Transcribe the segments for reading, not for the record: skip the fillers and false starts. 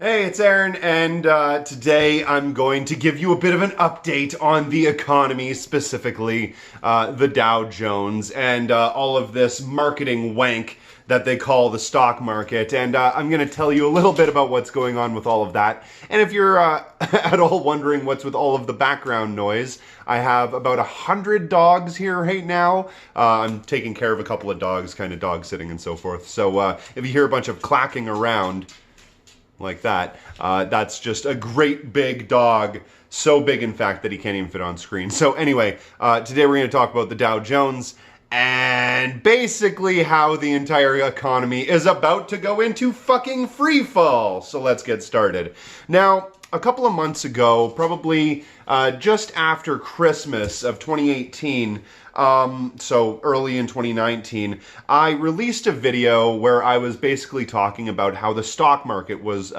Hey, it's Aaron, and today I'm going to give you a bit of an update on the economy, specifically the Dow Jones, and all of this marketing wank that they call the stock market. And I'm going to tell you a little bit about what's going on with all of that. And if you're at all wondering what's with all of the background noise, I have about 100 dogs here right now. I'm taking care of a couple of dogs, kind of dog sitting and so forth. So if you hear a bunch of clacking around, like that. That's just a great big dog. So big, in fact, that he can't even fit on screen. So anyway, today we're going to talk about the Dow Jones and basically how the entire economy is about to go into fucking free fall. So let's get started. Now, a couple of months ago, probably just after Christmas of 2018, so early in 2019, I released a video where I was basically talking about how the stock market was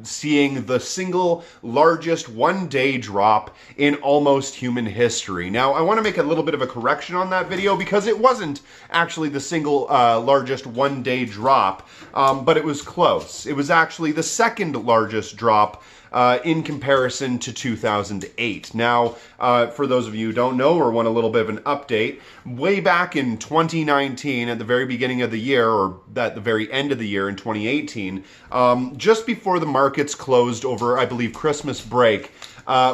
seeing the single largest one-day drop in almost human history. Now, I want to make a little bit of a correction on that video because it wasn't actually the single largest one-day drop, but it was close. It was actually the second largest drop in comparison to 2008. Now, for those of you who don't know or want a little bit of an update, way back in 2019, at the very beginning of the year, or at the very end of the year in 2018, just before the markets closed over, I believe, Christmas break,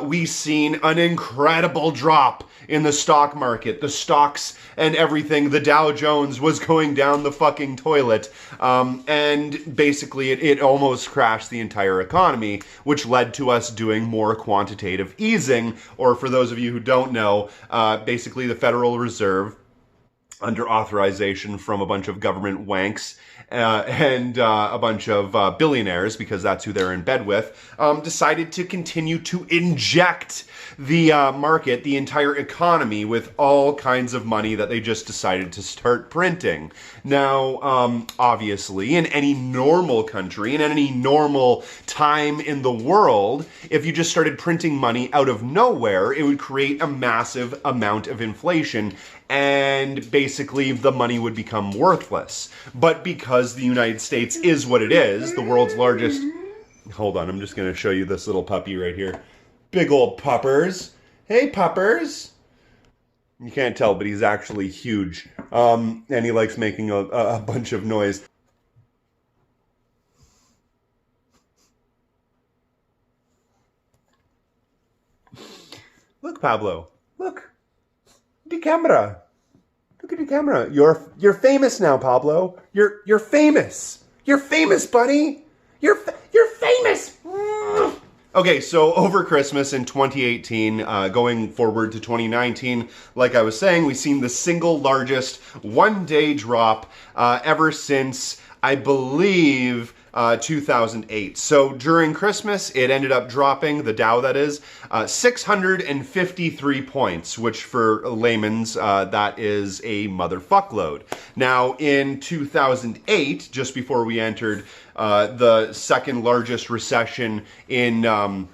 we seen an incredible drop in the stock market. The stocks and everything, the Dow Jones was going down the fucking toilet. And basically it almost crashed the entire economy, which led to us doing more quantitative easing, or for those of you who don't know, basically the Federal Reserve, under authorization from a bunch of government wanks and a bunch of billionaires, because that's who they're in bed with, decided to continue to inject the market, the entire economy, with all kinds of money that they just decided to start printing. Now, obviously, in any normal country, in any normal time in the world, if you just started printing money out of nowhere, it would create a massive amount of inflation, and basically the money would become worthless. But because the United States is what it is, the world's largest... Hold on, I'm just going to show you this little puppy right here. Big old puppers. Hey, puppers. You can't tell, but he's actually huge. And he likes making a bunch of noise. Look, Pablo. Look. The camera. Look at the camera. You're famous now, Pablo. You're famous. You're famous, buddy. You're famous. Okay, so over Christmas in 2018, going forward to 2019, like I was saying, we've seen the single largest one-day drop ever since, I believe, 2008. So during Christmas, it ended up dropping, the Dow that is, 653 points, which for layman's, that is a motherfuckload. Now, in 2008, just before we entered the second largest recession in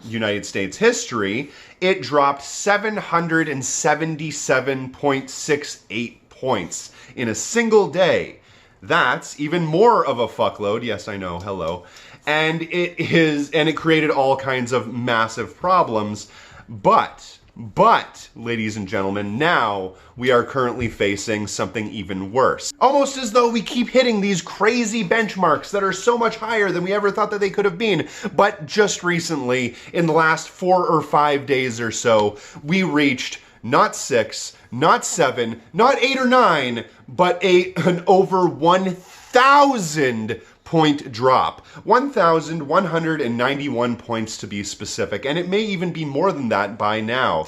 United States history, it dropped 777.68 points in a single day. That's even more of a fuckload. Yes, I know. Hello. And it created all kinds of massive problems. But, ladies and gentlemen, now we are currently facing something even worse. Almost as though we keep hitting these crazy benchmarks that are so much higher than we ever thought that they could have been. But just recently, in the last 4 or 5 days or so, we reached not 6, not 7, not 8 or 9, but an over 1,000 point drop. 1,191 points to be specific, and it may even be more than that by now.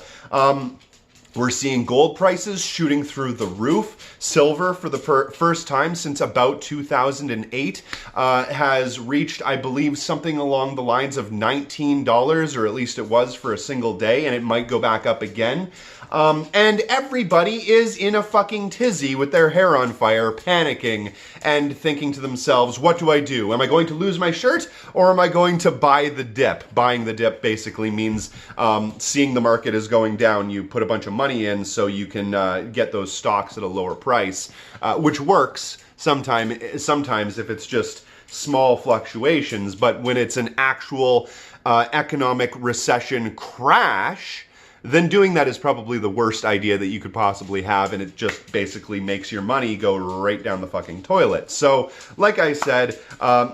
We're seeing gold prices shooting through the roof. Silver, for the first time since about 2008, has reached, I believe, something along the lines of $19, or at least it was for a single day, and it might go back up again. And everybody is in a fucking tizzy with their hair on fire, panicking and thinking to themselves, what do I do? Am I going to lose my shirt, or am I going to buy the dip? Buying the dip basically means seeing the market is going down, you put a bunch of money in so you can get those stocks at a lower price, which works sometimes if it's just small fluctuations. But when it's an actual economic recession crash, then doing that is probably the worst idea that you could possibly have, and it just basically makes your money go right down the fucking toilet. So, like I said,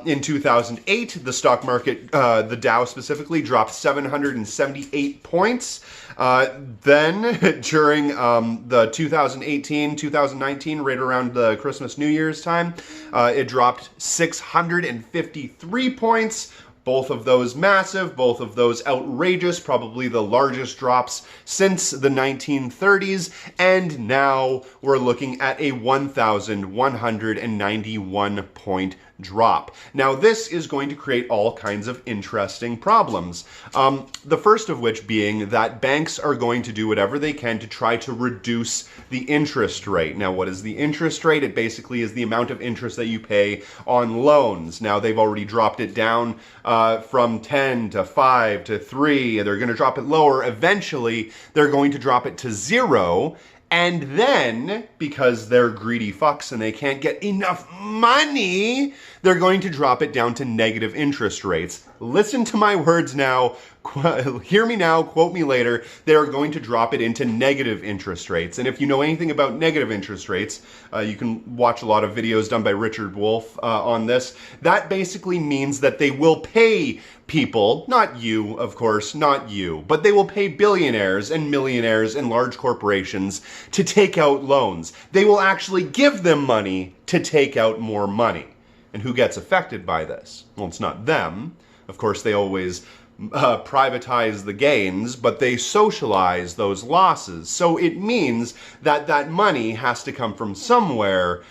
in 2008, the stock market, the Dow specifically, dropped 778 points. Then, during the 2018-2019, right around the Christmas New Year's time, it dropped 653 points. Both of those massive, both of those outrageous, probably the largest drops since the 1930s, and now we're looking at a 1,191 point drop. Now, this is going to create all kinds of interesting problems. The first of which being that banks are going to do whatever they can to try to reduce the interest rate. Now, what is the interest rate? It basically is the amount of interest that you pay on loans. Now, they've already dropped it down from 10 to 5 to 3. They're going to drop it lower. Eventually, they're going to drop it to 0. And then, because they're greedy fucks and they can't get enough money, they're going to drop it down to negative interest rates. Listen to my words now. Hear me now, quote me later. They're going to drop it into negative interest rates. And if you know anything about negative interest rates, you can watch a lot of videos done by Richard Wolff on this. That basically means that they will pay people, not you, of course, not you, but they will pay billionaires and millionaires and large corporations to take out loans. They will actually give them money to take out more money. And who gets affected by this? Well, it's not them. Of course, they always privatize the gains, but they socialize those losses. So it means that that money has to come from somewhere,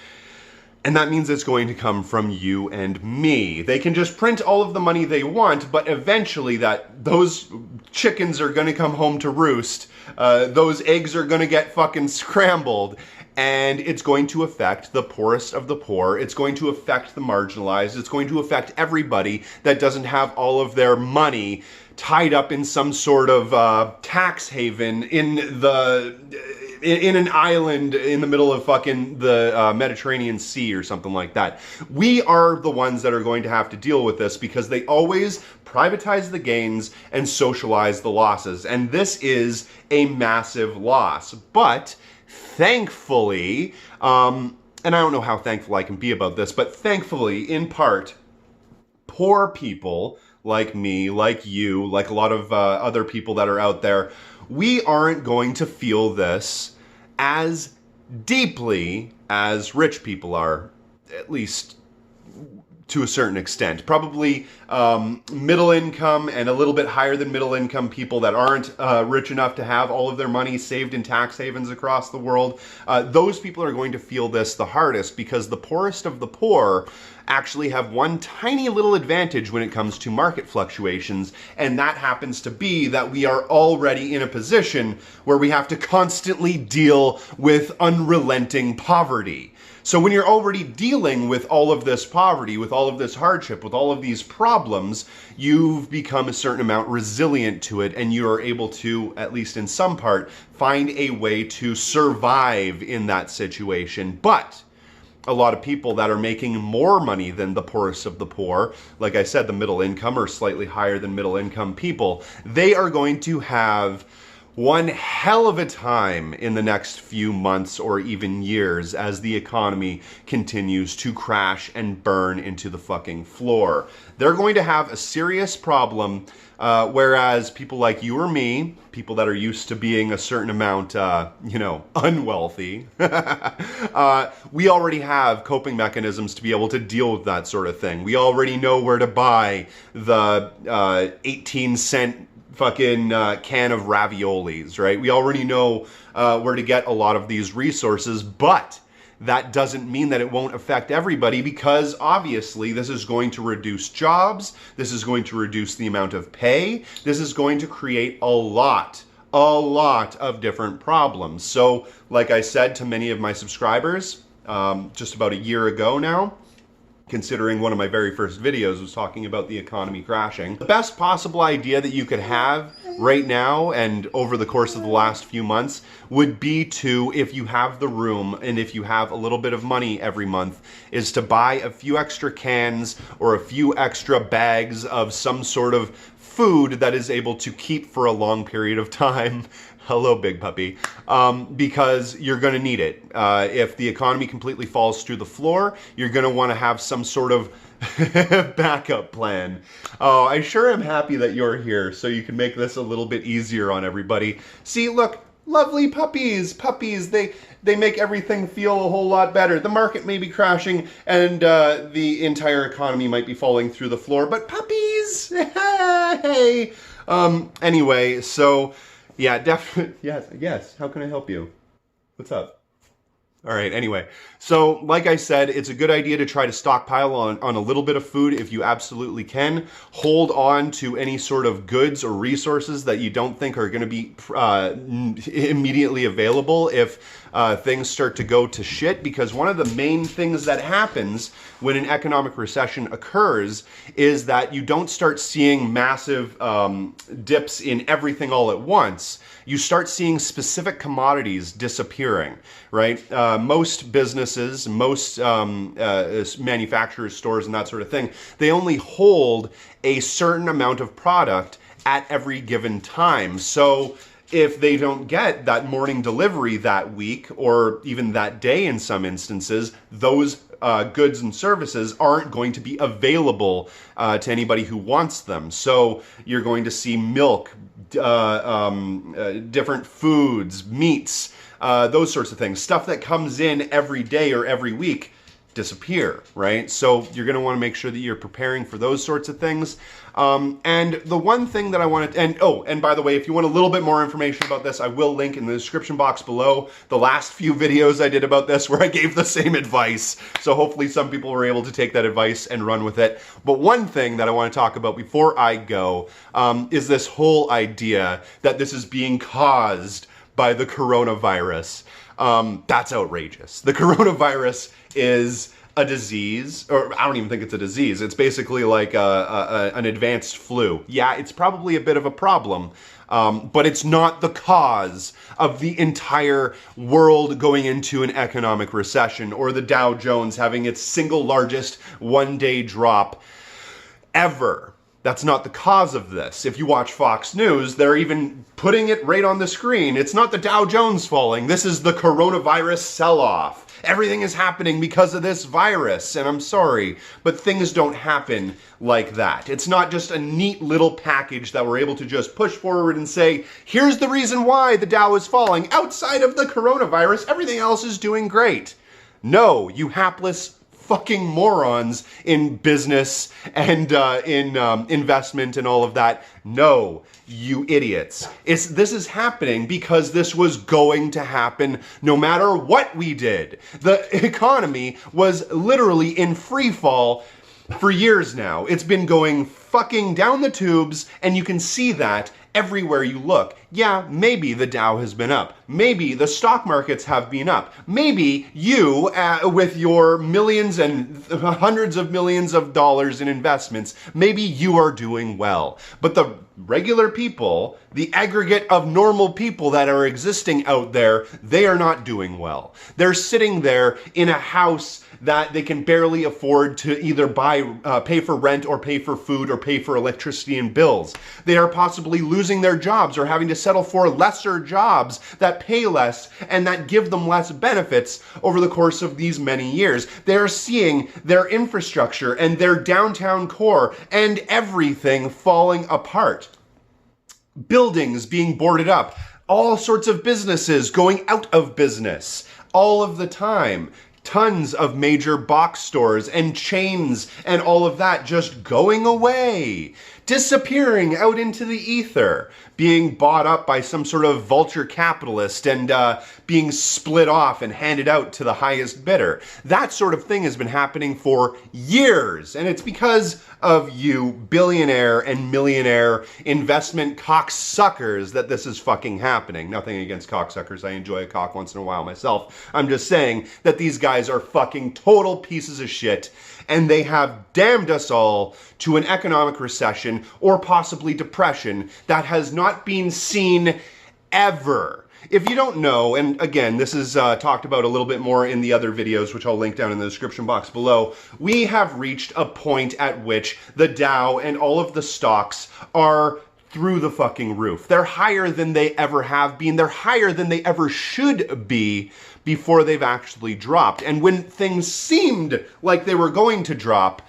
and that means it's going to come from you and me. They can just print all of the money they want, but eventually those chickens are going to come home to roost. Those eggs are going to get fucking scrambled. And it's going to affect the poorest of the poor. It's going to affect the marginalized. It's going to affect everybody that doesn't have all of their money tied up in some sort of tax haven in an island in the middle of fucking the Mediterranean Sea or something like that. We are the ones that are going to have to deal with this because they always privatize the gains and socialize the losses. And this is a massive loss. But thankfully, and I don't know how thankful I can be about this, but thankfully, in part, poor people like me, like you, like a lot of other people that are out there, we aren't going to feel this as deeply as rich people are, at least to a certain extent. Probably middle income and a little bit higher than middle income people that aren't rich enough to have all of their money saved in tax havens across the world. Those people are going to feel this the hardest because the poorest of the poor actually have one tiny little advantage when it comes to market fluctuations, and that happens to be that we are already in a position where we have to constantly deal with unrelenting poverty. So when you're already dealing with all of this poverty, with all of this hardship, with all of these problems, you've become a certain amount resilient to it, and you are able to, at least in some part, find a way to survive in that situation. But a lot of people that are making more money than the poorest of the poor, like I said, the middle income or slightly higher than middle income people, they are going to have one hell of a time in the next few months or even years as the economy continues to crash and burn into the fucking floor. They're going to have a serious problem, whereas people like you or me, people that are used to being a certain amount, unwealthy, we already have coping mechanisms to be able to deal with that sort of thing. We already know where to buy the 18-cent fucking can of raviolis, right? We already know where to get a lot of these resources, but that doesn't mean that it won't affect everybody, because obviously this is going to reduce jobs, this is going to reduce the amount of pay, this is going to create a lot of different problems. So, like I said to many of my subscribers just about a year ago now, considering one of my very first videos was talking about the economy crashing. The best possible idea that you could have right now and over the course of the last few months would be to, if you have the room and if you have a little bit of money every month, is to buy a few extra cans or a few extra bags of some sort of food that is able to keep for a long period of time. Hello, big puppy. Because you're going to need it. If the economy completely falls through the floor, you're going to want to have some sort of backup plan. Oh, I sure am happy that you're here so you can make this a little bit easier on everybody. See, look, lovely puppies. Puppies, they make everything feel a whole lot better. The market may be crashing and the entire economy might be falling through the floor, but puppies, hey. Anyway, so yeah, definitely, yes. How can I help you? What's up? All right, anyway. So, like I said, it's a good idea to try to stockpile on a little bit of food if you absolutely can. Hold on to any sort of goods or resources that you don't think are going to be immediately available if things start to go to shit, because one of the main things that happens when an economic recession occurs is that you don't start seeing massive dips in everything all at once. You start seeing specific commodities disappearing, right? Most businesses, most manufacturers, stores, and that sort of thing, they only hold a certain amount of product at every given time. So if they don't get that morning delivery that week, or even that day in some instances, those goods and services aren't going to be available to anybody who wants them. So you're going to see milk, different foods, meats, those sorts of things, stuff that comes in every day or every week disappear, right? So you're going to want to make sure that you're preparing for those sorts of things. And the one thing that I wanted, and by the way, if you want a little bit more information about this, I will link in the description box below the last few videos I did about this where I gave the same advice. So hopefully some people were able to take that advice and run with it. But one thing that I want to talk about before I go is this whole idea that this is being caused by the coronavirus. That's outrageous. The coronavirus is a disease, or I don't even think it's a disease. It's basically like an advanced flu. Yeah, it's probably a bit of a problem, but it's not the cause of the entire world going into an economic recession or the Dow Jones having its single largest one-day drop ever. That's not the cause of this. If you watch Fox News, they're even putting it right on the screen. It's not the Dow Jones falling. This is the coronavirus sell-off. Everything is happening because of this virus, and I'm sorry, but things don't happen like that. It's not just a neat little package that we're able to just push forward and say, here's the reason why the Dow is falling. Outside of the coronavirus, everything else is doing great. No, you hapless fucking morons in business and in investment and all of that. No, you idiots. This is happening because this was going to happen no matter what we did. The economy was literally in free fall for years now. It's been going fucking down the tubes, and you can see that everywhere you look. Yeah, maybe the Dow has been up. Maybe the stock markets have been up. Maybe you, with your millions and hundreds of millions of dollars in investments, maybe you are doing well. But the regular people, the aggregate of normal people that are existing out there, they are not doing well. They're sitting there in a house that they can barely afford to either pay for rent or pay for food or pay for electricity and bills. They are possibly losing their jobs or having to settle for lesser jobs that pay less and that give them less benefits over the course of these many years. They are seeing their infrastructure and their downtown core and everything falling apart. Buildings being boarded up, all sorts of businesses going out of business all of the time. Tons of major box stores and chains and all of that just going away, disappearing out into the ether, being bought up by some sort of vulture capitalist and being split off and handed out to the highest bidder. That sort of thing has been happening for years, and it's because of you billionaire and millionaire investment cocksuckers that this is fucking happening. Nothing against cocksuckers. I enjoy a cock once in a while myself. I'm just saying that these guys are fucking total pieces of shit, and they have damned us all to an economic recession or possibly depression that has not been seen ever. If you don't know, and again, this is talked about a little bit more in the other videos, which I'll link down in the description box below, we have reached a point at which the Dow and all of the stocks are through the fucking roof. They're higher than they ever have been. They're higher than they ever should be before they've actually dropped. And when things seemed like they were going to drop,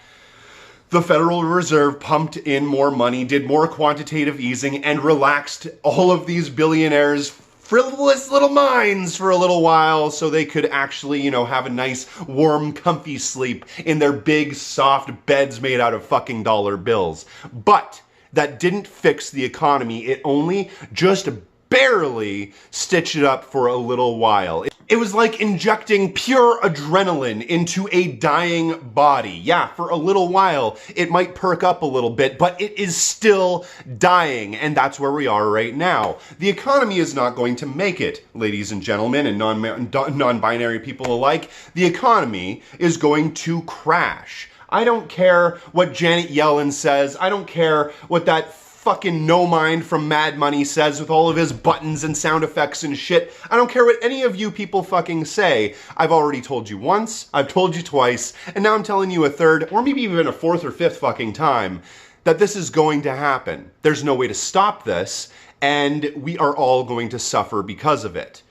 the Federal Reserve pumped in more money, did more quantitative easing, and relaxed all of these billionaires' frivolous little minds for a little while so they could actually, have a nice, warm, comfy sleep in their big, soft beds made out of fucking dollar bills. But that didn't fix the economy. It only just barely stitched it up for a little while. It was like injecting pure adrenaline into a dying body. Yeah, for a little while, it might perk up a little bit, but it is still dying, and that's where we are right now. The economy is not going to make it, ladies and gentlemen, and non-binary people alike. The economy is going to crash. I don't care what Janet Yellen says. I don't care what that fucking No Mind from Mad Money says with all of his buttons and sound effects and shit. I don't care what any of you people fucking say. I've already told you once, I've told you twice, and now I'm telling you a third, or maybe even a fourth or fifth fucking time, that this is going to happen. There's no way to stop this, and we are all going to suffer because of it.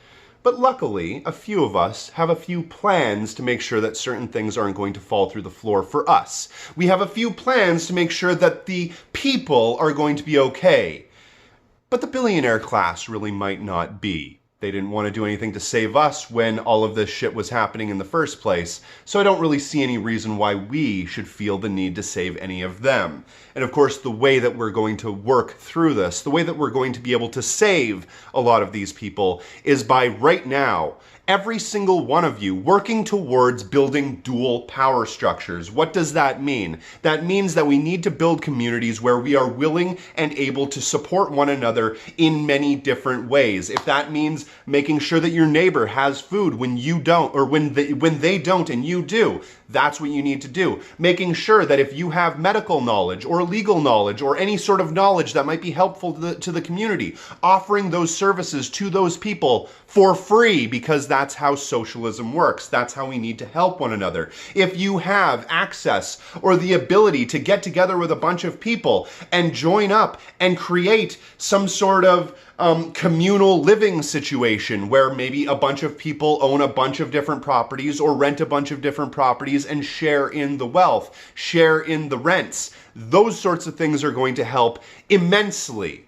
But luckily, a few of us have a few plans to make sure that certain things aren't going to fall through the floor for us. We have a few plans to make sure that the people are going to be okay. But the billionaire class really might not be. They didn't want to do anything to save us when all of this shit was happening in the first place, so I don't really see any reason why we should feel the need to save any of them. And of course, the way that we're going to work through this, the way that we're going to be able to save a lot of these people, is by right now, every single one of you working towards building dual power structures. What does that mean? That means that we need to build communities where we are willing and able to support one another in many different ways. If that means making sure that your neighbor has food when you don't, or when they don't and you do, that's what you need to do. Making sure that if you have medical knowledge or legal knowledge or any sort of knowledge that might be helpful to the community, offering those services to those people for free, because that's how socialism works. That's how we need to help one another. If you have access or the ability to get together with a bunch of people and join up and create some sort of communal living situation where maybe a bunch of people own a bunch of different properties or rent a bunch of different properties and share in the wealth, share in the rents. Those sorts of things are going to help immensely.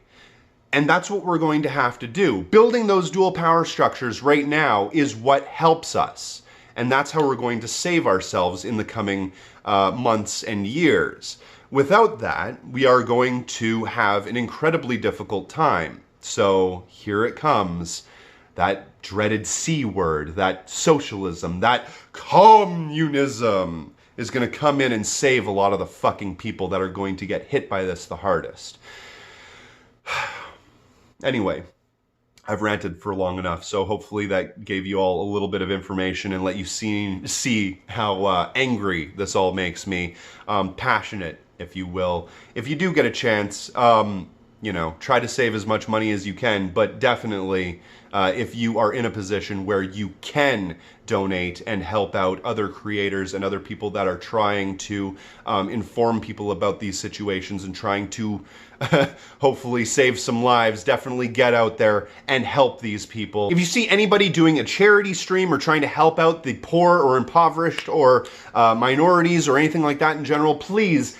And that's what we're going to have to do. Building those dual power structures right now is what helps us. And that's how we're going to save ourselves in the coming months and years. Without that, we are going to have an incredibly difficult time. So here it comes, that dreaded C word, that socialism, that communism is going to come in and save a lot of the fucking people that are going to get hit by this the hardest. Anyway, I've ranted for long enough, so hopefully that gave you all a little bit of information and let you see how angry this all makes me, passionate, if you will. If you do get a chance, try to save as much money as you can, but definitely if you are in a position where you can donate and help out other creators and other people that are trying to inform people about these situations and trying to hopefully save some lives, definitely get out there and help these people. If you see anybody doing a charity stream or trying to help out the poor or impoverished or minorities or anything like that in general, please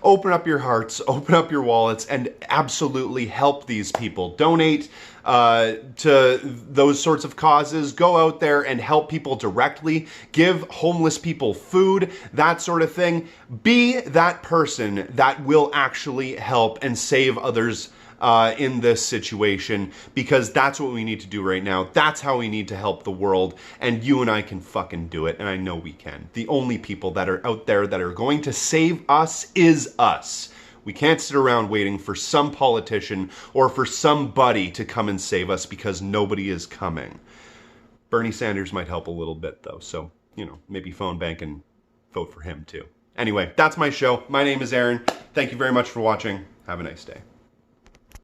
open up your hearts, open up your wallets, and absolutely help these people. Donate to those sorts of causes. Go out there and help people directly. Give homeless people food, that sort of thing. Be that person that will actually help and save others in this situation, because that's what we need to do right now. That's how we need to help the world, and you and I can fucking do it, and I know we can. The only people that are out there that are going to save us is us. We can't sit around waiting for some politician or for somebody to come and save us, because nobody is coming. Bernie Sanders might help a little bit though, so, you know, maybe phone bank and vote for him too. Anyway, that's my show. My name is Aaron. Thank you very much for watching. Have a nice day.